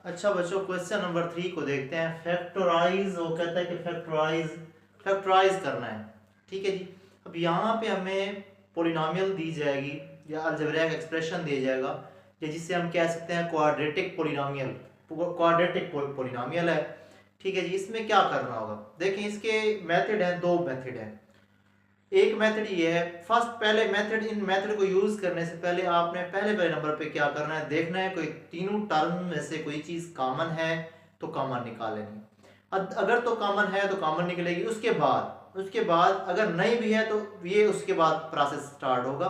अच्छा बच्चों, question number 3 को देखते हैं। फैक्टराइज, वो कहता है कि फैक्टराइज करना है। ठीक है जी। अब यहाँ पे हमें पोलिनोमियल दी जाएगी या अलजेब्रिक एक्सप्रेशन दिया जाएगा, या जिसे हम कह सकते हैं क्वाड्रेटिक पोलिनोमियल। क्वाड्रेटिक पोलिनोमियल है। ठीक है जी। इसमें क्या करना होगा, देखें इसके मेथड हैं, दो मेथड हैं। एक मेथड ये है, फर्स्ट पहले मेथड, इन मेथड को यूज करने से पहले आपने पहले नंबर पे क्या करना है, देखना है कोई तीनों टर्म में से कोई चीज कॉमन है तो कॉमन निकाल लेनी। अगर तो कॉमन है तो कॉमन निकलेगी। उसके बाद अगर नहीं भी है तो ये उसके बाद प्रोसेस स्टार्ट होगा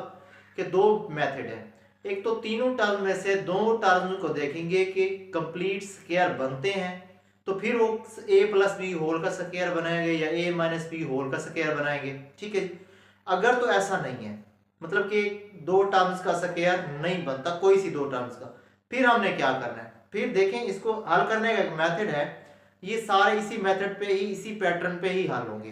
कि दो मेथड है। एक तो तीनों टर्म में से दो टर्म को देखेंगे कि कंप्लीट स्क्वायर बनते हैं, तो फिर वो a प्लस बी होल का स्क्वायर बनाएंगे या a माइनस बी होल का स्क्वायर बनाएंगे। ठीक है जी। अगर तो ऐसा नहीं है, मतलब कि दो टर्म्स का स्क्वायर नहीं बनता, कोई सी दो टर्म्स का, फिर हमने क्या करना है, फिर देखें इसको हल करने का एक मेथड है। ये सारे इसी मेथड पे ही, इसी पैटर्न पे ही हल होंगे।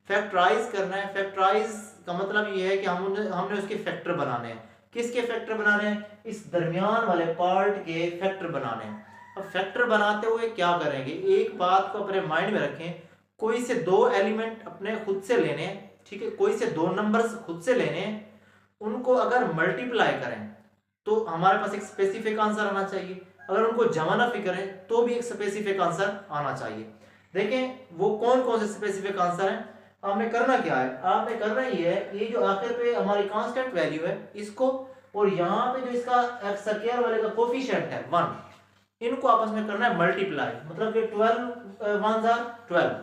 फैक्टराइज करना है। फैक्टराइज का मतलब ये है कि हमने उसके फैक्टर बनाने हैं। किसके फैक्टर बनाने हैं? इस दरमियान वाले पार्ट के फैक्टर बनाने हैं। अब फैक्टर बनाते हुए क्या करेंगे, एक बात को अपने माइंड में रखें, कोई से दो एलिमेंट अपने खुद से लेने हैं। ठीक है, कोई से दो नंबर्स खुद से लेने हैं, उनको अगर मल्टीप्लाई करें तो हमारे पास एक स्पेसिफिक आंसर आना चाहिए। अगर उनको जमा ना करें तो भी एक स्पेसिफिक आंसर आना चाहिए। देखें वो कौन कौन से स्पेसिफिक आंसर हैं। आपने करना क्या है, आपने करना ये है, ये जो आखिर पे हमारी कांस्टेंट वैल्यू है इसको, और यहाँ पे जो इसका एक्स स्क्वायर वाले का कोफिशिएंट है 1, इनको आपस में करना है मल्टीप्लाई। मतलब कि 12 1 आर 12,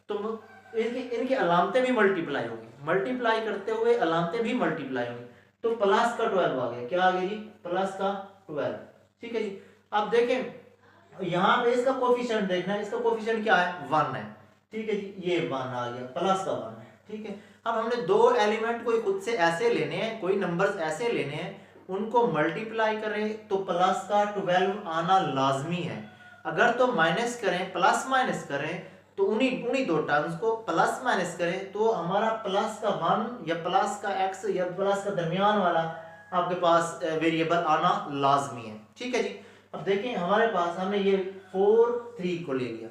तो इनकी अलामतें भी मल्टीप्लाई होगी। मल्टीप्लाई करते हुए अलामतें भी मल्टीप्लाई होंगी, तो प्लस का 12 आ गया। क्या आ गया जी? प्लस का 12। ठीक है जी। अब देखें यहाँ पे इसका कोफिशिएंट देखना है, इसका कोफिशिएंट क्या है? 1 है। ठीक है जी, ये 1 आ गया, प्लस का 1 है। ठीक है। अब हमने दो एलिमेंट कोई खुद से ऐसे लेने हैं, कोई नंबर्स ऐसे लेने हैं, उनको मल्टीप्लाई करें तो प्लस का 12 आना लाजमी है। अगर तो माइनस करें, प्लस माइनस करें, तो उन्हीं उन्हीं दो टर्म्स को प्लस माइनस करें तो हमारा प्लस का 1 या प्लस का x या प्लस का दरमियान वाला आपके पास वेरिएबल आना लाजमी है। ठीक है जी। अब देखें हमारे पास, हमने ये 4 3 को ले लिया।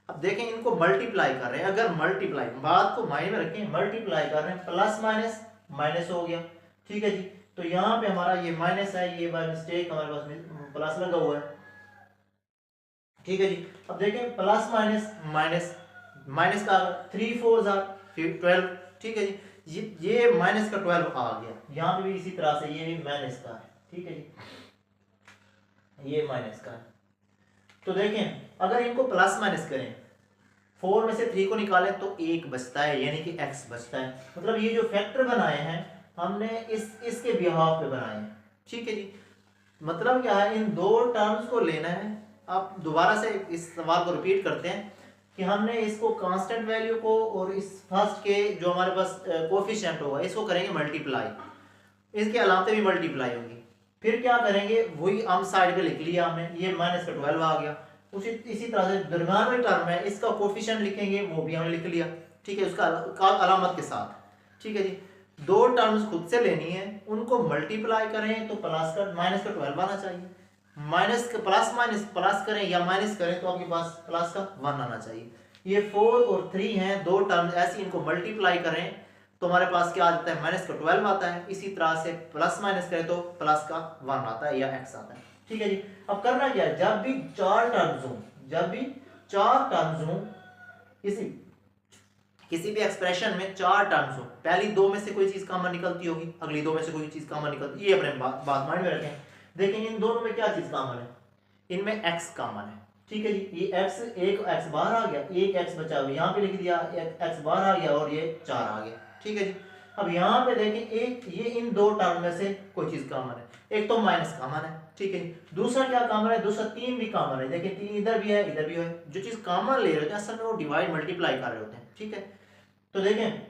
अब देखें इनको मल्टीप्लाई कर रहे हैं। अगर मल्टीप्लाई, बात को माइंड में रखें, मल्टीप्लाई कर रहे हैं, प्लस माइनस माइनस हो गया। ठीक है जी। तो यहाँ पे हमारा ये माइनस है, ये बाय मिस्टेक हमारे पास प्लस लगा हुआ है। ठीक है जी। अब देखें प्लस माइनस माइनस, माइनस का 3 4 फिर 12। ठीक है जी। ये माइनस का 12 आ गया। यहाँ पे भी इसी तरह से ये भी माइनस का है। ठीक है जी, ये माइनस का है। तो देखें अगर इनको प्लस माइनस करें, 4 में से 3 को निकालें तो 1 बचता है, यानी कि x बचता है। मतलब ये जो फैक्टर बनाए हैं हमने इसके बिहाफ पे बनाए हैं। ठीक है जी। मतलब क्या है, इन दो टर्म्स को लेना है। आप दोबारा से इस सवाल को रिपीट करते हैं कि हमने इसको कांस्टेंट वैल्यू को और इस फर्स्ट के जो हमारे पास कोफिशिएंट होगा इसको करेंगे मल्टीप्लाई, इसके अलामतें भी मल्टीप्लाई होंगी। फिर क्या करेंगे, वही हम साइड पे लिख लिया हमने, ये माइनस का 12 आ गया। उसी इसी तरह से दरमियान वाली टर्म है, इसका कोफिशिएंट लिखेंगे, वो भी हमने लिख लिया। ठीक है, उसका अलामत के साथ। ठीक है जी। दो टर्म्स खुद से लेनी है, उनको मल्टीप्लाई करें तो प्लस का माइनस का 12 आना चाहिए। माइनस का प्लस माइनस प्लस करें या माइनस करें तो आपके पास प्लस का 1 आना चाहिए। ये 4 और 3 हैं, दो टर्म्स ऐसी, इनको मल्टीप्लाई करें तो हमारे पास क्या आ जाता है? माइनस का 12 आता है। इसी तरह से प्लस माइनस करें तो प्लस का 1 आता है या x आता है। ठीक है जी। अब करना क्या है, जब भी चार टर्म्स हो, जब भी चार टर्म्स हो, किसी भी एक्सप्रेशन में चार टर्म्स हो, पहली दो में से कोई चीज कॉमन निकलती होगी, अगली दो में से कोई चीज कॉमन निकलती, ये अपने बात माइंड में रखें। देखें इन दोनों में क्या चीज कॉमन है, इनमें x कॉमन है। ठीक है जी। ये x, एक x बाहर आ गया, एक x बचा हुआ, यहाँ पे लिख दिया, एक x बाहर आ गया और ये 4 आ गया। ठीक है जी। अब यहाँ पे देखें, एक ये इन दो टर्म में से कोई चीज कॉमन है, एक तो माइनस कॉमन है। ठीक है जी। दूसरा क्या कॉमन है? दूसरा 3 भी कॉमन है। देखिए 3 इधर भी है, इधर भी है। जो चीज कॉमन ले रहे होते हैं असल में वो डिवाइड मल्टीप्लाई कर रहे होते हैं। ठीक है। तो देखें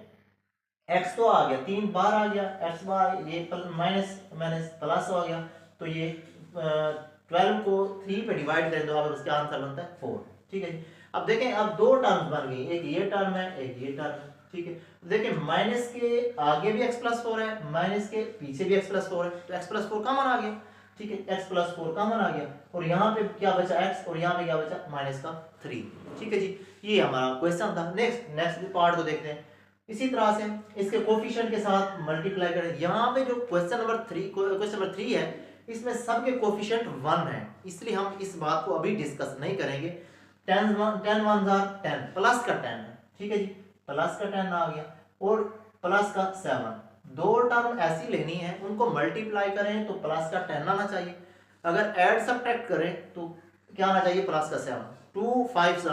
x तो आ गया, 3 बाहर आ गया, x बार ये माइनस माइनस प्लस हो गया, तो ये 12 को 3 पे डिवाइड करें तो उसका आंसर बनता है 4। ठीक है जी। अब देखें अब दो टर्म्स बन गई, एक ये टर्म है, एक ये टर्म है। ठीक है। देखें माइनस के आगे भी x प्लस 4 है, माइनस के पीछे भी x प्लस 4 है, तो x प्लस 4 कॉमन आ गया। ठीक है, x प्लस 4 कॉमन आ गया और यहाँ पे क्या बचा x और यहाँ पे क्या बचा माइनस का 3। ठीक है जी, ये हमारा क्वेश्चन था। नेक्स्ट पार्ट को देखते हैं। इसी तरह से इसके कोफिशिएंट के साथ मल्टीप्लाई करें। यहाँ पे जो क्वेश्चन नंबर 3 है इसमें सबके कोफिशिएंट 1 है, इसलिए हम इस बात को अभी डिस्कस नहीं करेंगे। 10 1 10 प्लस का 10 है, ठीक है जी, प्लस का 10 आ गया और प्लस का 7। दो टर्म ऐसी लेनी है, उनको मल्टीप्लाई करें तो प्लस का 10 आना चाहिए, अगर ऐड सब्ट्रैक्ट करें तो क्या आना चाहिए प्लस का 7। 2 5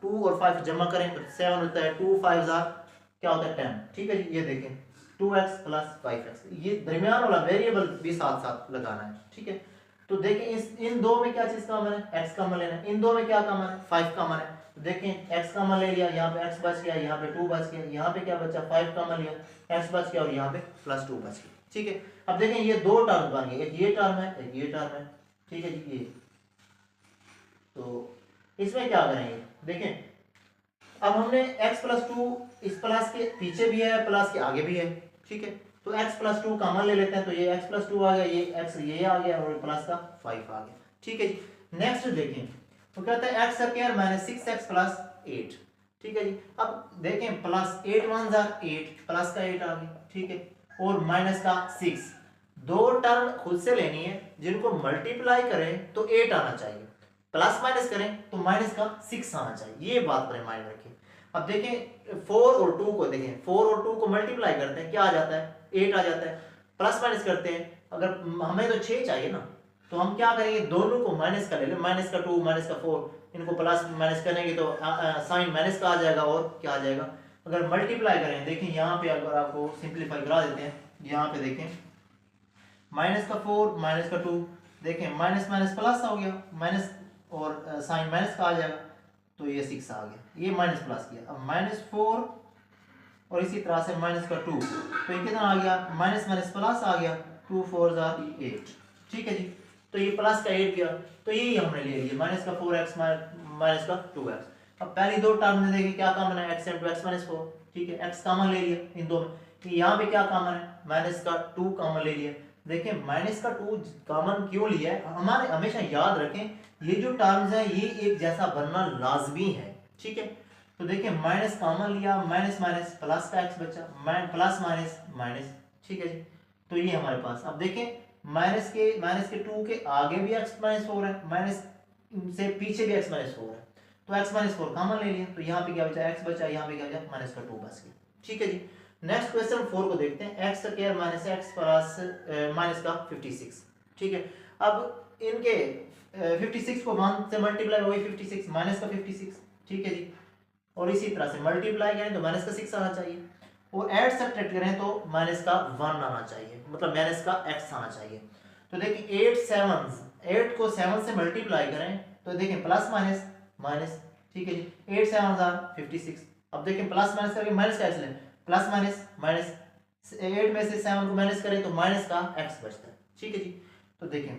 2 और 5 जमा करें तो 7 होता है, 2 5 क्या होता है 10। ठीक है जी, ये देखें 2x प्लस 5x, ये दरमियान वाला वेरिएबल भी साथ साथ लगाना है। ठीक है, तो देखें इन दो में क्या चीज कॉमन है, x कॉमन लेना है। इन दो में क्या कॉमन है, 5 कॉमन है। तो देखें x कॉमन ले लिया, यहाँ पे x बच गया, यहाँ पे 2 बच गया, यहाँ पे क्या बचा 5 कॉमन लिया, x बच गया और यहाँ पे प्लस 2 बच गया। ठीक है, अब देखें ये दो टर्म बन गए, एक ये टर्म है एक ये टर्म है। ठीक है जी, ये तो इसमें क्या करेंगे, देखें अब हमने x प्लस 2 इस प्लस के पीछे भी है प्लस के आगे भी है। ठीक है, तो x प्लस 2 कॉमन ले लेते हैं, तो ये x प्लस 2 आ गया, ये x ये आ गया और प्लस का 5 आ गया। ठीक है जी, नेक्स्ट देखें तो कहता है x square minus 6x plus 8। ठीक है जी, अब देखें प्लस 8 1 8 प्लस का 8 आ गया। ठीक है, और माइनस का 6, दो टर्म खुद से लेनी है, जिनको मल्टीप्लाई करें तो 8 आना चाहिए, प्लस माइनस करें तो माइनस का 6 आना चाहिए, ये बात पर माइंड रखें। अब देखें 4 और 2 को देखें, 4 और 2 को मल्टीप्लाई करते हैं क्या आ जाता है 8 आ जाता है, प्लस माइनस करते हैं, अगर हमें तो 6 चाहिए ना, तो हम क्या करेंगे दोनों को माइनस का ले लें, माइनस का 2 माइनस का 4, इनको प्लस माइनस करेंगे तो साइन माइनस का आ जाएगा और क्या आ जाएगा। अगर मल्टीप्लाई करें देखें यहाँ पे, अगर आपको सिंप्लीफाई करा देते हैं, यहाँ पे देखें माइनस का 4 माइनस का 2, देखें माइनस माइनस प्लस हो गया, माइनस और साइन माइनस का आ जाएगा, तो ये 6 आ गया, ये माइनस प्लस किया। अब -4 और इसी तरह से माइनस का 2, तो ये कितना आ गया माइनस माइनस प्लस आ गया, 2 4 8। ठीक है जी, तो ये प्लस का 8 गया, तो यही हमने ले लिया माइनस का 4x माइनस का 2x। अब पहली दो टर्म में देखिए क्या कॉमन है, x × x - 4। ठीक है, x कॉमन ले लिया इन दो में, यहाँ पे क्या कॉमन है माइनस का 2 कॉमन ले लिया। देखिए माइनस का 2 कॉमन क्यों लिया है, हमारे हमेशा याद रखें ये जो टर्म्स है ये एक जैसा बनना लाजमी है। ठीक है, तो देखिए माइनस कॉमन लिया, माइनस माइनस प्लस का x बचा, प्लस माइनस माइनस। ठीक है जी, तो ये हमारे पास। अब देखें माइनस के 2 के आगे भी x - 4 है, माइनस से पीछे भी x - 4 है, तो x - 4 कॉमन ले लिया, तो यहाँ पे क्या बचा x बचा, यहाँ पे क्या बचा माइनस का 2 बच गया। ठीक है जी, नेक्स्ट क्वेश्चन 4 को देखते हैं, x square minus x plus minus का 56। ठीक है, अब इनके 56 को 1 से मल्टीप्लाई हो गई 56 माइनस का 56। ठीक है जी, और इसी तरह से मल्टीप्लाई करें तो माइनस का 6 आना चाहिए, और ऐड सब्ट्रैक्ट करें तो माइनस का 1 आना चाहिए, मतलब माइनस का x आना चाहिए। तो देखिए 8 को 7 से मल्टीप्लाई करें तो देखिए प्लस माइनस माइनस। ठीक है जी, 8 7 56। अब देखिए प्लस माइनस करके माइनस का x लें, प्लस माइनस माइनस, 8 में से 7 को माइनस करें तो माइनस का x बचता है। ठीक है जी, तो देखें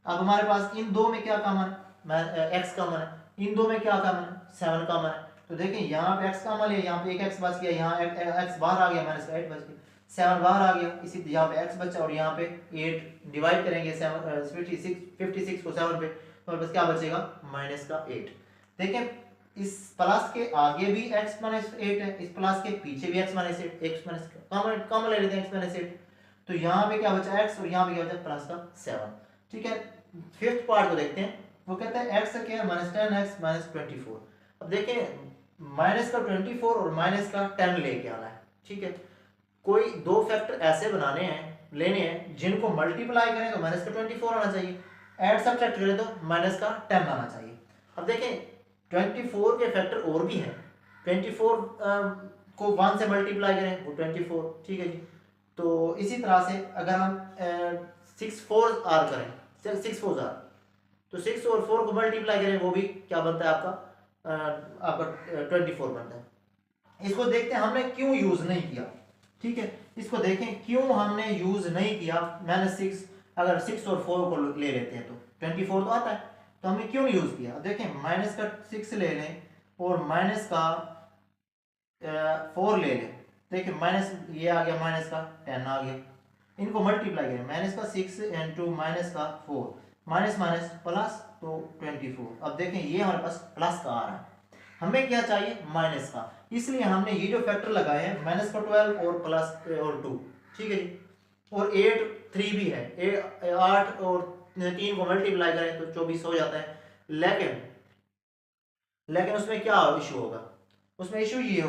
अब हमारे पास इन दो में क्या कॉमन है, x कॉमन है, इन दो में क्या कॉमन है 7 कॉमन है। तो देखें यहाँ पे x कॉमन है, यहाँ पे एक x बच गया, यहाँ x बाहर आ गया, माइनस का 8 बच गया, 7 बाहर आ गया, इसी यहाँ पे x बचा और यहाँ पे 8 डिवाइड करेंगे 56 को 7 पे, तो बस क्या बचेगा माइनस का 8। देखें इस प्लस के आगे भी x - 8 है, इस प्लस के पीछे भी x - 8, x कॉमन ले लेते हैं x - 8, तो यहाँ पे क्या बचा x और यहाँ पे क्या बचा प्लस का 7। ठीक है, फिफ्थ पार्ट को देखते हैं, वो कहता है x square minus 10x minus 24। अब देखें माइनस का 24 और माइनस का 10 लेके आना है। ठीक है, कोई दो फैक्टर ऐसे बनाने हैं लेने हैं जिनको मल्टीप्लाई करें तो माइनस का 24 आना चाहिए, ऐड सब्ट्रैक्ट करें तो माइनस का 10 आना चाहिए। अब देखें 24 के फैक्टर और भी हैं, 24 को 1 से मल्टीप्लाई करें वो 24। ठीक है जी, तो इसी तरह से अगर हम 6 4 r करें, 6 4 r, तो 6 और 4 को मल्टीप्लाई करें वो भी क्या बनता है आपका 24 बनता है। इसको देखते हैं हमने क्यों यूज नहीं किया। ठीक है, इसको देखें क्यों हमने यूज नहीं किया, -6 अगर 6 और 4 को ले लेते हैं तो 24 तो आता है, तो हमने क्यों यूज किया। देखें माइनस का 6 ले लें और माइनस का 4 ले लें, देखिए माइनस ये आ गया, माइनस का 10 आ गया, इनको मल्टीप्लाई करें, माइनस का 6 इंटू माइनस का 4, माइनस माइनस प्लस तो 24। अब देखें ये हमारे पास प्लस का आ रहा है, हमें क्या चाहिए माइनस का, इसलिए हमने ये जो फैक्टर लगाए हैं माइनस का 12 और प्लस और 2, ठीक है जी। और 8 3 भी है, 8 और 3 को मल्टीप्लाई करें तो 24 हो जाता है। लेकिन उसमें क्या इशू होगा, उसमें इशू ये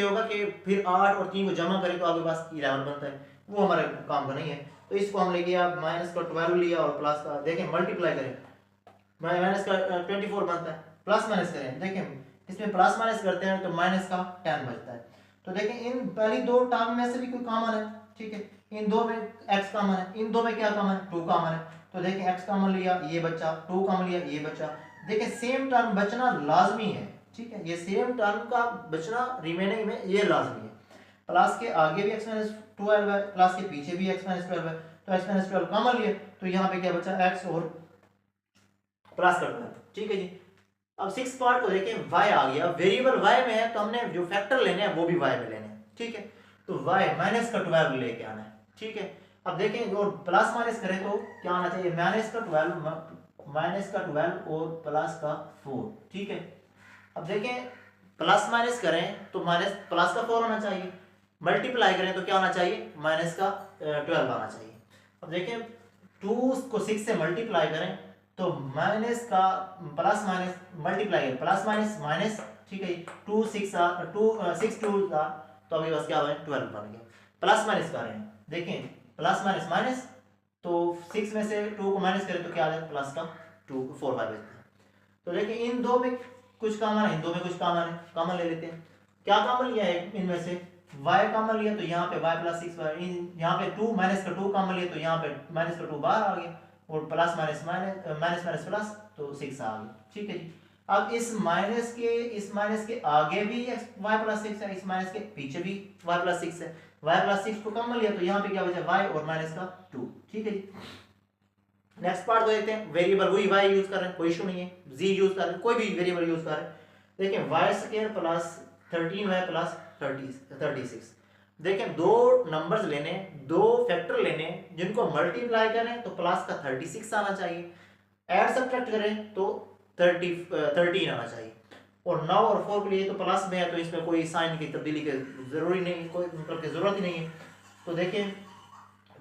होगा कि फिर 8 और 3 को जमा करें तो आपके पास 11 बनता है, वो हमारे काम का नहीं है। तो इसको हम लेके आप माइनस का 12 लिया और प्लस का देखें मल्टीप्लाई करें, माइनस का 24 बनता है, प्लस माइनस करें देखें इसमें प्लस माइनस करते हैं तो माइनस का 10 बचता है। तो देखें इन पहली दो टर्म में से भी कोई कॉमन है, ठीक है, इन दो में x कॉमन है, इन दो में क्या कॉमन है 2 कॉमन है। तो देखें x कॉमन लिया ये बच्चा, 2 कॉमन लिया ये बच्चा, देखें सेम टर्म बचना लाजमी है, ठीक है, ये सेम टर्म का बचना रिमेनिंग में ये लाजमी है। प्लस के आगे भी x माइनस 12 है, प्लस के पीछे भी x माइनस 12 है, तो x माइनस 12 कॉमन लिए तो यहाँ पे क्या बचा x और प्लस का 12, ठीक है जी। अब 6 पार्ट को देखें y आ गया, वेरिएबल y में है तो हमने जो फैक्टर लेने हैं वो भी y में लेने हैं, ठीक है। तो y माइनस का 12 लेके आना है, ठीक है। अब देखें और प्लस माइनस करें तो क्या आना चाहिए माइनस का 12 और प्लस का 4, ठीक है। अब देखें प्लस माइनस करें तो माइनस प्लस का 4 होना चाहिए, मल्टीप्लाई करें तो क्या होना चाहिए माइनस का 12 आना चाहिए। अब देखें 2 को 6 से मल्टीप्लाई करें तो माइनस का प्लस माइनस मल्टीप्लाई है, प्लस माइनस माइनस, ठीक है। 2 6 2 था तो अभी बस क्या हुआ 12 बन गया। प्लस माइनस कर रहे हैं, देखें प्लस माइनस माइनस तो 6 में से 2 को माइनस करें तो क्या आ जाए प्लस का 2 4 5 बचता है। तो देखिए इन दो में कुछ कॉमन है, इन दो में कुछ कॉमन है, कॉमन ले लेते हैं। क्या कॉमन लिया है इनमें से y कॉमन लिया तो यहाँ पे y प्लस 6, यहाँ पे 2 माइनस का 2 कॉमन लिया तो यहाँ पे माइनस का 2 बाहर आ गया और plus minus minus minus plus तो 6 आ गया, ठीक है जी। अब इस माइनस के आगे भी y प्लस 6 है, इस माइनस के पीछे भी y प्लस 6 है, y प्लस 6 को कॉमन लिया तो यहाँ पे क्या बचा y और माइनस का 2, ठीक है जी। नेक्स्ट पार्ट को देखते हैं, वेरिएबल वही y यूज कर रहे हैं, कोई इशू नहीं है, z यूज कर रहे हैं, कोई भी वेरिएबल यूज कर रहे हैं। देखें y square plus 13y plus 36, देखें दो नंबर्स लेने, दो फैक्टर लेने जिनको मल्टीप्लाई करें तो प्लस का 36 आना चाहिए, ऐड सब्ट्रैक्ट करें तो 13 आना चाहिए। और 9 और 4 के लिए तो प्लस में है तो इसमें कोई साइन की तब्दीली की जरूरी नहीं, कोई मतलब की जरूरत ही नहीं है। तो देखें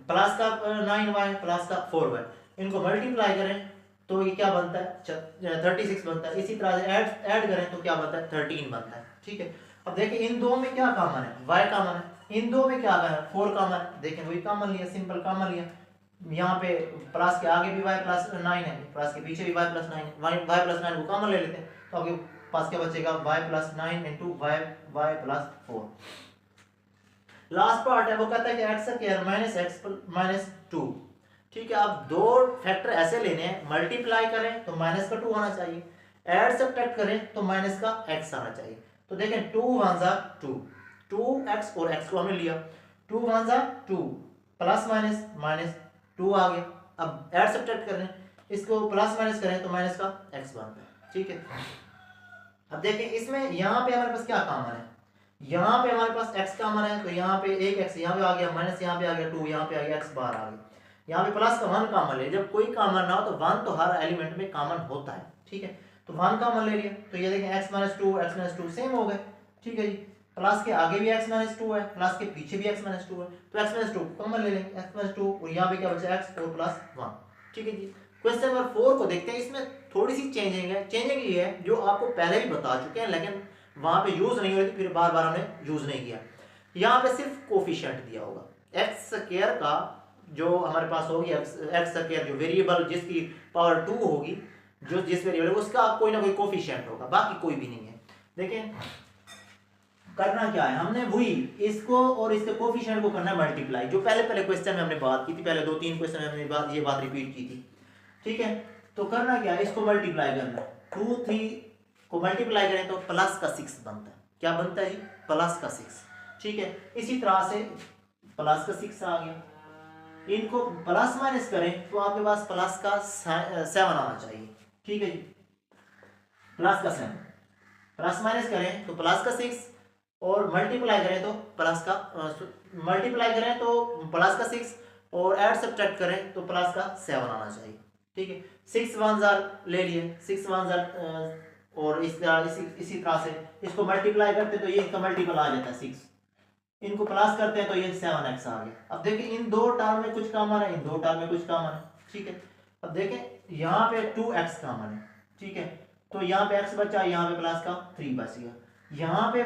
प्लस का 9y प्लस का 4y इनको मल्टीप्लाई करें तो ये क्या बनता है 36 बनता है। इसी तरह से ऐड करें तो क्या बनता है 13 बनता है, ठीक है। अब देखिए इन दो में क्या कॉमन है y कॉमन है, इन दो में क्या है 4 कॉमन है, देखें वही कॉमन लिया, सिंपल कॉमन लिया। यहाँ पे प्लस के आगे भी y प्लस 9 है, प्लस के पीछे भी y प्लस 9 है, y प्लस 9 को कॉमन ले लेते हैं तो आपके पास क्या बचेगा y plus 9 into y plus 4। Last part है वो कहता है कि x square minus x minus 2, ठीक है। अब दो फैक्टर ऐसे लेने हैं, मल्टीप्लाई करें तो माइनस का 2 आना चाहिए, ऐड सब्ट्रैक्ट करें तो माइनस का x आना चाहिए। तो देखें 2 1 जा 2, 2x और x को हमने लिया, 2 1 जा 2 प्लस माइनस माइनस 2 आ गया। अब ऐड सब्ट्रैक्ट करें, इसको प्लस माइनस करें तो माइनस का x बनता है, ठीक है। अब देखें इसमें यहाँ पे हमारे पास क्या कॉमन है, यहाँ पे हमारे पास x कॉमन है तो यहाँ पे एक x यहाँ पे आ गया, माइनस यहाँ पे आ गया 2, यहाँ पे आ गया x बाहर आ गया। यहाँ पे प्लस का 1 कॉमन ले, जब कोई कॉमन ना हो तो 1 तो हर एलिमेंट में कॉमन होता है, ठीक है। तो 1 कॉमन ले लिया तो ये देखें x माइनस 2 सेम हो गए, ठीक है जी। प्लस के आगे भी x माइनस 2 है, प्लस के पीछे भी x माइनस 2 है तो x माइनस 2 कॉमन ले लेंगे, x माइनस 2 और यहाँ पे क्या बचा x और प्लस 1, ठीक है जी। क्वेश्चन नंबर 4 को देखते हैं, इसमें थोड़ी सी चेंजिंग ये है जो आपको पहले भी बता चुके हैं लेकिन वहां पे यूज नहीं हो रही थी, फिर बार बार हमने यूज नहीं किया। यहाँ पे सिर्फ कोफिशिएंट दिया होगा, एक्स स्क्वायर का जो हमारे पास होगी एक्स स्क्वायर जो वेरिएबल जिसकी पावर 2 होगी, जो जिस वेरिएबल उसका कोई ना कोई कोफिशिएंट होगा, बाकी कोई भी नहीं है। देखें करना क्या है, हमने वही इसको और इसके कोफिशिएंट को करना मल्टीप्लाई, जो पहले क्वेश्चन में हमने बात की थी, पहले 2-3 क्वेश्चन में हमने ये बात रिपीट की थी, ठीक है। तो करना क्या है, इसको मल्टीप्लाई करना है, 2 3 को मल्टीप्लाई करें तो प्लस का 6 बनता है, क्या बनता है जी प्लस का 6, ठीक है। इसी तरह से प्लस का 6 आ गया, इनको प्लस माइनस करें तो आपके पास प्लस का 7 आना चाहिए, ठीक है जी। प्लस का 7 प्लस माइनस करें तो प्लस का 6 और मल्टीप्लाई करें तो प्लस का मल्टीप्लाई करें तो प्लस का 6 और ऐड सब्ट्रैक्ट करें तो प्लस का 7 आना चाहिए। ठीक है, 6 1 जार ले लिए, 6 1 जार और इसी तरह से इसको मल्टीप्लाई करते तो ये इसका मल्टीपल आ जाता है 6, इनको प्लस करते हैं तो ये 7x आ गया। अब देखिए इन दो टर्म में कुछ कॉमन है, इन दो टर्म में कुछ कॉमन है। ठीक है, अब देखें यहाँ पे 2x कॉमन है। ठीक है, तो यहाँ पे x बचा, यहाँ पे प्लस का 3 बच गया। यहाँ पे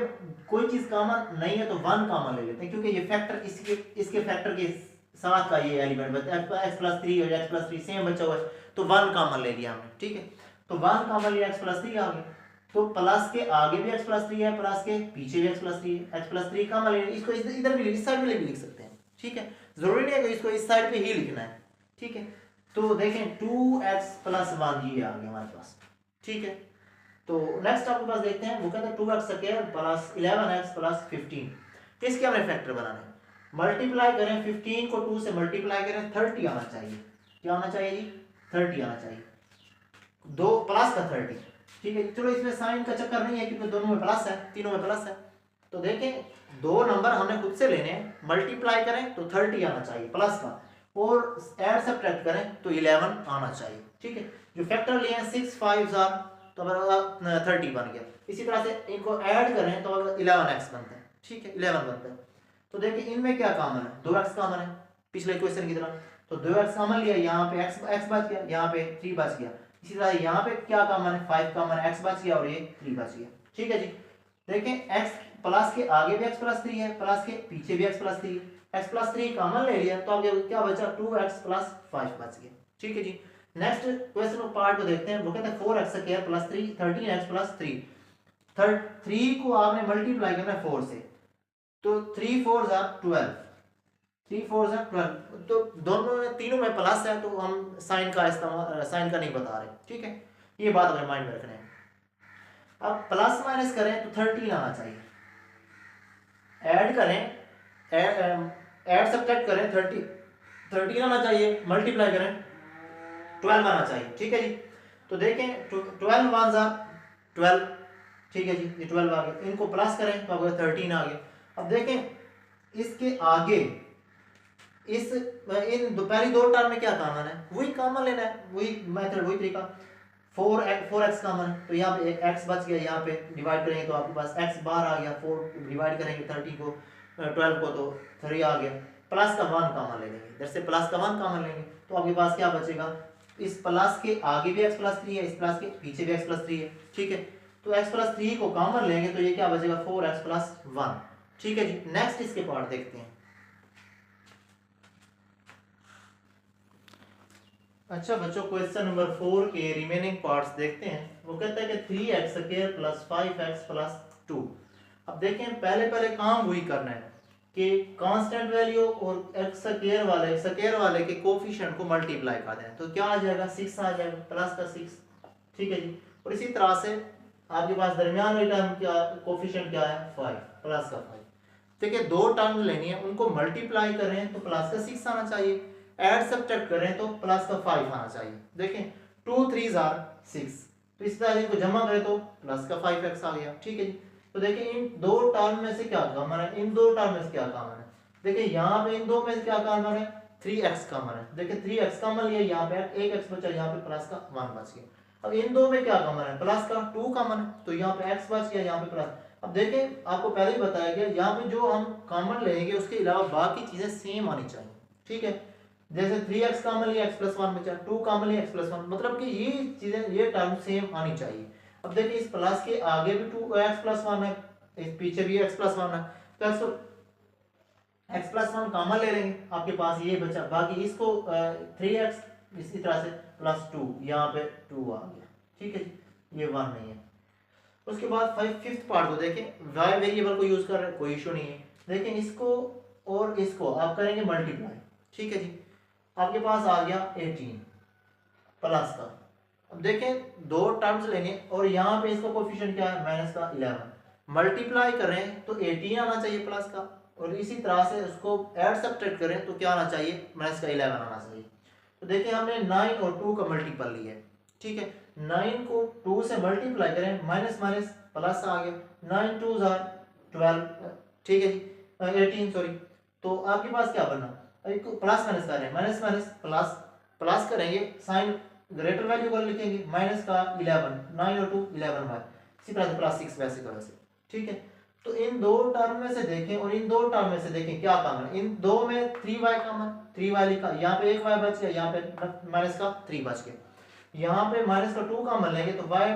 कोई चीज कॉमन नहीं है तो 1 कॉमन ले लेते हैं, क्योंकि ये फैक्टर इसके फैक्टर के साथ का ये एलिमेंट बचा, x प्लस 3 और x प्लस 3 सेम बचा हुआ है तो 1 कॉमन ले लिया हमने। ठीक है, तो 1 कॉमन लिया, x प्लस 3 आ गया, तो प्लस के आगे भी x प्लस 3 है, प्लस के पीछे भी x प्लस 3 है, x प्लस 3 कॉमन ले, इसको इधर भी इस साइड में भी लिख सकते हैं। ठीक है, जरूरी नहीं है कि इसको इस साइड पे ही लिखना है। ठीक है, तो देखें 2x प्लस 1 ये आ गया हमारे पास। ठीक है, तो नेक्स्ट आपके पास देखते हैं, वो कहता है 2x square plus 11x plus 15। इसके हमें फैक्टर बनाना है, मल्टीप्लाई करें 15 को 2 से मल्टीप्लाई करें 30 आना चाहिए। क्या आना चाहिए जी? 30 आना चाहिए, दो प्लस का 30। ठीक है, चलो इसमें साइन का चक्कर नहीं है क्योंकि दोनों में प्लस है, तीनों में प्लस है। तो देखें दो नंबर हमने खुद से लेने हैं, मल्टीप्लाई करें तो 30 आना चाहिए प्लस का, और ऐड सब्ट्रैक्ट करें तो 11 आना चाहिए। ठीक है, जो फैक्टर लिए हैं 6 5 जार तो हमारा 30 बन गया। इसी तरह से इनको ऐड करें तो 11x बनता है। ठीक है, 11 बनता है। तो देखिए इनमें क्या कॉमन है, 2x कॉमन है पिछले क्वेश्चन की तरह, तो 2x कॉमन लिया, यहाँ पे x बच गया, यहाँ पे 3 बच गया। इसी तरह यहाँ पे क्या कॉमन है, 5 कॉमन है, x बच गया और ये 3 बच गया। ठीक है जी, देखें x प्लस के आगे भी x प्लस 3 है, प्लस के पीछे भी x प्लस 3 है, x प्लस 3 कॉमन ले लिया तो आगे क्या बचा, 2x प्लस 5 बच गया। ठीक है जी, नेक्स्ट क्वेश्चन पार्ट को देखते हैं, वो कहते हैं 4x square plus 3 13x plus 3। 3 को आपने मल्टीप्लाई करना है 4 से, तो 3 4 जार 12, 3 4 जार 12, तो दोनों में तीनों में प्लस है तो हम साइन का इस्तेमाल, साइन का नहीं बता रहे। ठीक है, ये बात हमें माइंड में रखना है। अब प्लस माइनस करें तो 13 आना चाहिए, ऐड करें ऐड सब्ट्रैक्ट करें 13 आना चाहिए, मल्टीप्लाई करें 12 आना चाहिए। ठीक है जी, तो देखें 12 1 जार 12। ठीक है जी, ये 12 आ गया, इनको प्लस करें तो आपको 13 आ गया। अब देखें इसके आगे इस इन पहली दो टर्म में क्या कॉमन है, वही कॉमन लेना है, वही मेथड, वही तरीका। 4x कॉमन है तो यहाँ पे x बच गया, यहाँ पे डिवाइड करेंगे तो आपके पास x बार आ गया, 4 डिवाइड करेंगे 30 को 12 को तो 3 आ गया, प्लस का 1 कॉमन ले लेंगे, इधर से प्लस का 1 कॉमन लेंगे तो आपके पास क्या बचेगा, इस प्लस के आगे भी x प्लस 3 है, इस प्लस के पीछे भी x प्लस 3 है। ठीक है, तो x प्लस 3 को कॉमन लेंगे तो ये क्या बचेगा, 4x प्लस 1। ठीक है जी, नेक्स्ट इसके पार्ट देखते हैं। अच्छा बच्चों, क्वेश्चन नंबर 4 के रिमेनिंग पार्ट्स देखते हैं। वो कहता है कि 3x square plus 5x plus 2। अब देखें पहले काम वही करना है कि कांस्टेंट वैल्यू और x स्क्वायर वाले के कोफिशिएंट को मल्टीप्लाई कर दें तो क्या आ जाएगा, 6 आ जाएगा, प्लस का 6। ठीक है जी, और इसी तरह से आपके पास दरमियान वाली टर्म क्या कोफिशिएंट क्या है, 5, प्लस का 5। देखिए दो टर्म लेनी है, उनको मल्टीप्लाई करें तो प्लस का 6 आना चाहिए, ऐड सब्ट्रैक्ट करें तो प्लस का 5 आना चाहिए। देखें 2 3 जार 6, तो इस तरह इनको जमा करें तो प्लस का 5x आ गया। ठीक है जी, तो देखिए इन दो टर्म में से क्या कॉमन है, इन दो टर्म में से क्या कॉमन है, देखिए यहाँ पे इन दो में से क्या कॉमन है, 3x कॉमन है। देखिए 3x कॉमन लिया, यहाँ पे 1x बचा, यहाँ पे प्लस का 1 बच गया। अब इन दो में क्या कॉमन है, प्लस का 2 कॉमन है, तो यहाँ पे x बच गया, यहाँ पे प्लस। अब देखें आपको पहले ही बताया गया, यहाँ पे जो हम कॉमन लेंगे उसके अलावा बाकी चीजें सेम आनी चाहिए। ठीक है, जैसे 3x कॉमन लिया, x प्लस 1 बचा, 2 कॉमन लिया, x प्लस 1, मतलब कि ये चीजें, ये टर्म सेम आनी चाहिए। अब देखिए इस प्लस के आगे भी 2x प्लस 1 है, इस पीछे भी x प्लस 1 है, तो x प्लस 1 कॉमन ले लेंगे, आपके पास ये बचा, बाकी इसको 3x इसी तरह से प्लस 2, यहाँ पे 2 आ गया। ठीक है जी, ये 1 नहीं है। उसके बाद फिफ्थ पार्ट को देखें, y वेरिएबल को यूज कर रहे हैं, कोई इशू नहीं है। देखें इसको और इसको आप करेंगे मल्टीप्लाई। ठीक है जी, आपके पास आ गया 18 प्लस का। अब देखें दो टर्म्स लेने और यहाँ पे इसका कोफिशिएंट क्या है, माइनस का 11, मल्टीप्लाई करें तो 18 आना चाहिए प्लस का, और इसी तरह से उसको ऐड सब्ट्रैक्ट करें तो क्या आना चाहिए, माइनस का 11 आना चाहिए। तो देखिए हमने 9 और 2 का मल्टीपल लिया है। ठीक है, 9 को 2 से मल्टीप्लाई करें, माइनस माइनस प्लस आ गया, 9 2 जार 12, ठीक है जी, 18 सॉरी। तो आपके पास क्या बना, प्लस माइनस कर रहे हैं, माइनस माइनस प्लस, प्लस करेंगे साइन ग्रेटर वैल्यू को लिखेंगे, माइनस का 11, 9 और 2 11 वाई, इसी तरह से प्लस 6 वैसे का वैसे, ठीक है। तो इन दो टर्म में से देखें और इन दो टर्म में से देखें क्या कॉमन है, इन दो में 3y कॉमन, 3y लिखा, यहाँ पे 1y बच गया, यहाँ पे माइनस का 3 बच गया, यहाँ पे माइनस का 2 कॉमन लेंगे तो y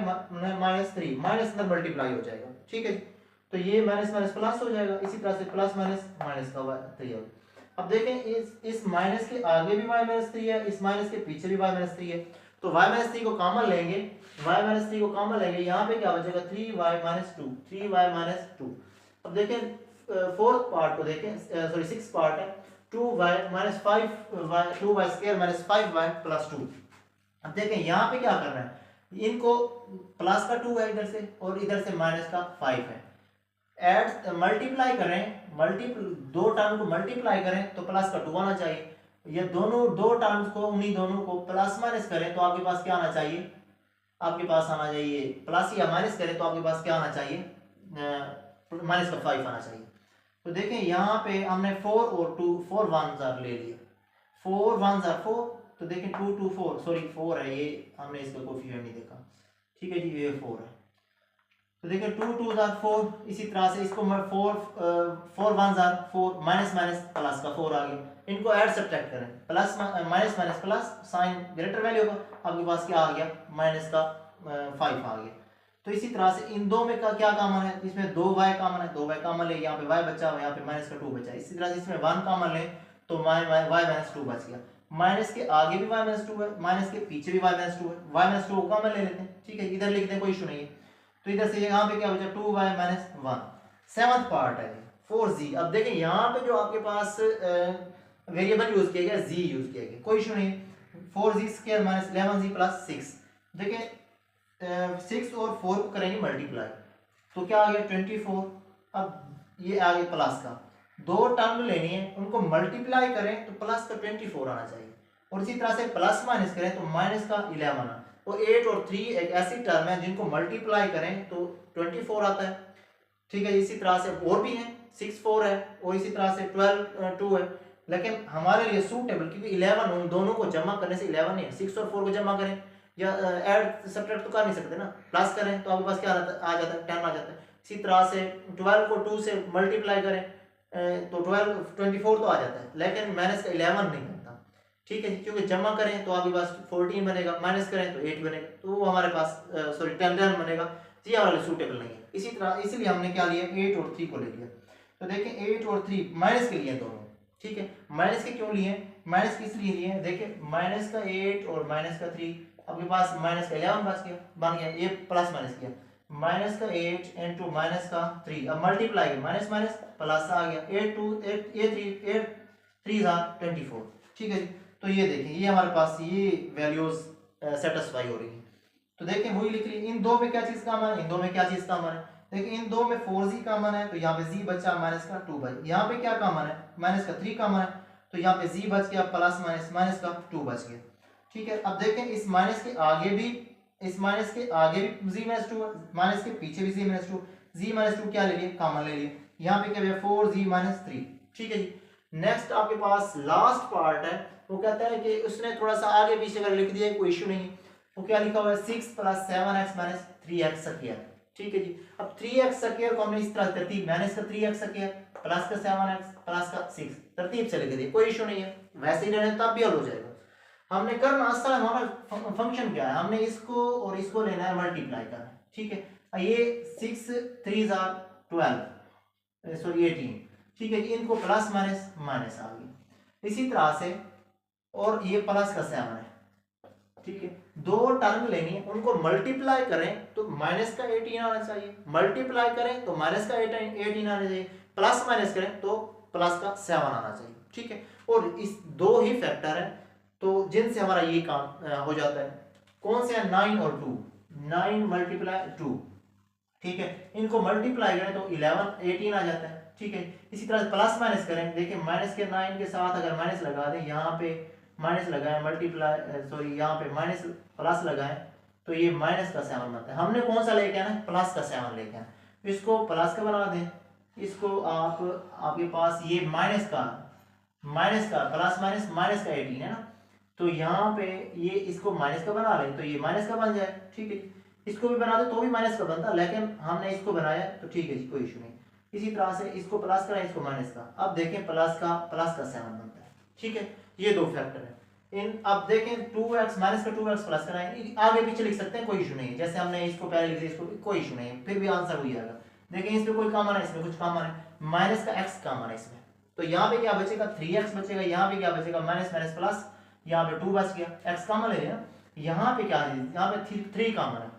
माइनस 3 माइनस अंदर मल्टीप्लाई हो जाएगा, ठीक है। तो ये माइनस माइनस प्लस हो जाएगा, इसी तरह से प्लस माइनस माइनस का 3 होगा। अब देखें इस माइनस के आगे भी y माइनस 3 है, इस माइनस के पीछे भी y माइनस 3 है, तो y माइनस 3 को कॉमन लेंगे, y माइनस 3 को कॉमन लेंगे, यहाँ पे क्या बचेगा 3y माइनस 2, 3y माइनस 2। अब देखें फोर्थ पार्ट को देखें, सॉरी सिक्स पार्ट है, 2y minus 5y, 2y square minus 5y plus 2। अब देखें यहाँ पे क्या करना है, इनको प्लस का 2 है इधर से और इधर से माइनस का 5 है, एड मल्टीप्लाई करें, दो टर्म को मल्टीप्लाई करें तो प्लस का 2 आना चाहिए, ये दोनों दो टर्म्स को उन्हीं दोनों को प्लस माइनस करें तो आपके पास क्या आना चाहिए, आपके पास आना चाहिए प्लस या माइनस करें तो आपके पास क्या आना चाहिए, माइनस का 5 आना चाहिए। तो देखें यहाँ पे हमने 4 और 2, 4 1s ले लिए, 4 1s 4, तो देखें 2 2 4, सॉरी 4 है ये, हमने इसका कोफिशिएंट नहीं देखा, ठीक है जी, ये 4 है। तो देखिए 2 2 4, इसी तरह से इसको मैं 4 1 4, माइनस माइनस प्लस का 4 आ गया, इनको ऐड सब्ट्रैक्ट करें, plus minus minus plus, sign greater value होगा, आपके पास क्या आ गया, माइनस का 5 आ गया। तो इसी तरह से इन दो में का क्या कॉमन है, इसमें 2y कॉमन है, 2y कॉमन ले, यहाँ पे y बचा, यहाँ पे माइनस का 2 बचा, इसी तरह से इसमें 1 कॉमन ले तो y माइनस 2 बच गया, माइनस के आगे भी y माइनस 2 है, माइनस के पीछे भी y माइनस 2 है, y माइनस 2 को कॉमन ले लेते हैं, ठीक है, इधर लिख दें, कोई इशू नहीं है। तो इधर से यहाँ पे क्या बचा, 2y माइनस 1। सेवंथ पार्ट है 4z। अब देखें यहाँ पे जो आपके पास वेरिएबल यूज किया गया z यूज किया गया, कोई इशू नहीं, 4z square minus 11z plus 6। देखें 6 और 4 को करेंगे मल्टीप्लाई तो क्या आ गया 24। अब ये आ गया प्लस का, दो टर्म लेनी है उनको मल्टीप्लाई करें तो प्लस का 24 आना चाहिए, और इसी तरह से प्लस माइनस करें तो माइनस का 11 आना। तो 8 और 3 एक ऐसी टर्म है जिनको मल्टीप्लाई करें तो 24 आता है, ठीक है। इसी तरह से और भी है, 6 4 है और इसी तरह से 12 2 है, लेकिन हमारे लिए सूटेबल क्योंकि 11 उन दोनों को जमा करने से 11 नहीं है, 6 और 4 को जमा करें या ऐड सब्ट्रैक्ट तो कर नहीं सकते ना, प्लस करें तो आपके पास क्या आ जाता है 10 आ जाता है। इसी तरह से 12 को 2 से मल्टीप्लाई करें तो 12 24 तो आ जाता है, लेकिन माइनस का 11 नहीं बनता, ठीक है, क्योंकि जमा करें तो आपके पास 14 बनेगा, माइनस करें तो 8 बनेगा, तो वो हमारे पास सॉरी 10 बनेगा, ये हमारे सूटेबल नहीं है। इसी तरह इसलिए हमने क्या लिया 8 और 3 को ले लिया। तो देखें 8 और 3 माइनस के लिए दोनों, ठीक है, माइनस के क्यों लिए, माइनस किस लिए लिए, देखिए माइनस का 8 और माइनस का 3, आपके पास माइनस का 11 बन गया, ये प्लस माइनस किया, माइनस का 8 इंटू माइनस का 3, अब मल्टीप्लाई माइनस माइनस प्लस आ गया 8 2 8 ये 3 8 3 24, ठीक है जी। तो ये देखें ये हमारे पास ये वैल्यूज सेटिस्फाई हो रही है। तो देखें वही लिख ली, इन दो में क्या चीज कॉमन है, इन दो में क्या चीज कॉमन है, देखिए इन दो में 4z कॉमन है तो यहाँ पे z बचा माइनस का 2 बच, यहाँ पे क्या कॉमन है माइनस का 3 कॉमन है तो यहाँ पे z बच गया प्लस माइनस माइनस का 2 बच गया, ठीक है। अब देखें इस माइनस के आगे भी z माइनस 2 है, माइनस के पीछे भी z माइनस 2 क्या ले लिए कॉमन ले लिए, यहाँ पे क्या है 4z माइनस 3, ठीक है जी। नेक्स्ट आपके पास लास्ट पार्ट है, वो कहता है कि उसने थोड़ा सा आगे पीछे कर लिख दिया, कोई इशू नहीं, वो क्या लिखा हुआ है 6 plus 7x minus 3x square, ठीक है जी। अब 3x स्क्वायर को हमने इस तरह तरतीब माइनस का 3x स्क्वायर प्लस का 7x प्लस का 6 तरतीब से लिख दिया, कोई इशू नहीं है, वैसे ही रहने तब भी हल हो जाएगा। हमने करना असल हमारा फंक्शन क्या है, हमने इसको और इसको लेना है मल्टीप्लाई करना है, ठीक है। ये 6 3 12 सॉरी 18, ठीक है जी, इनको प्लस माइनस माइनस आ गई, इसी तरह से और ये प्लस का 7 है, ठीक है। दो टर्म लेनी है उनको मल्टीप्लाई करें तो माइनस का 18 आना चाहिए, मल्टीप्लाई करें तो माइनस का 18 आना चाहिए, प्लस माइनस करें तो प्लस का 7 आना चाहिए, ठीक है। और इस दो ही फैक्टर है तो जिनसे हमारा ये काम हो जाता है, कौन से है 9 और 2, 9 मल्टीप्लाई 2, ठीक है, इनको मल्टीप्लाई करें तो 11 18 आ जाता है, ठीक है। इसी तरह प्लस माइनस करें, देखिए माइनस के 9 के साथ अगर माइनस लगा दें, यहाँ पे माइनस लगाएं मल्टीप्लाई सॉरी यहाँ पे माइनस प्लस लगाएं तो ये माइनस का 7 बनता है, हमने कौन सा लेके आना है प्लस का 7 लेके आना, इसको प्लस का बना दें इसको आप आपके पास ये माइनस का प्लस माइनस माइनस का 18 है ना, तो यहाँ पे ये इसको माइनस का बना लें तो ये माइनस का बन जाए, ठीक है। इसको भी बना दो तो भी माइनस का बनता, लेकिन हमने इसको बनाया तो ठीक है जी, कोई इशू नहीं। इसी तरह से इसको प्लस कराएं, इसको माइनस का, अब देखें प्लस का 7 बनता है, ठीक है। ये दो फैक्टर है इन। अब देखें 2x माइनस का 2x प्लस कराएं, आगे पीछे लिख सकते हैं, कोई इशू नहीं है। जैसे हमने इसको पहले लिख दिया, इसको कोई इशू नहीं है, फिर भी आंसर वही आएगा। देखें इसमें कोई कॉमन है, इसमें कुछ कॉमन है, माइनस का x कॉमन है इसमें, तो यहाँ पे क्या बचेगा 3x बचेगा, यहाँ पे क्या बचेगा माइनस माइनस प्लस, यहाँ पे 2 बच गया, x कॉमन है ना। यहाँ पे क्या है, यहाँ पे 3 कॉमन है,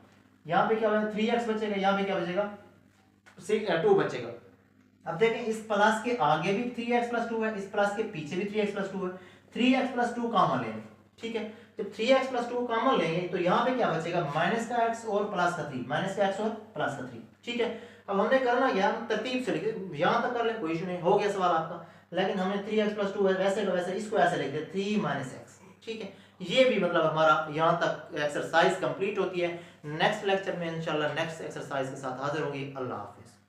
यहाँ पे क्या बचेगा 3x बचेगा, यहाँ पे क्या बचेगा 2 बचेगा। अब देखें इस प्लस के आगे भी 3x प्लस 2 है, इस प्लस के पीछे भी 3x प्लस 2 है, 3x प्लस 2 कॉमन लेंगे, ठीक है। जब 3x प्लस 2 कॉमन लेंगे तो यहाँ पे क्या बचेगा माइनस का x और प्लस का 3, माइनस का x और प्लस का 3, ठीक है। अब हमने करना क्या, तरतीब से लिखे, यहाँ तक कर ले कोई इशू नहीं, हो गया सवाल आपका। लेकिन हमने 3x प्लस 2 है, वैसे का वैसे इसको ऐसे लिख दिया 3 माइनस x, ठीक है। ये भी मतलब हमारा यहाँ तक एक्सरसाइज कंप्लीट होती है। नेक्स्ट लेक्चर में इंशाल्लाह नेक्स्ट एक्सरसाइज के साथ हाजिर होंगे। अल्लाह हाफिज।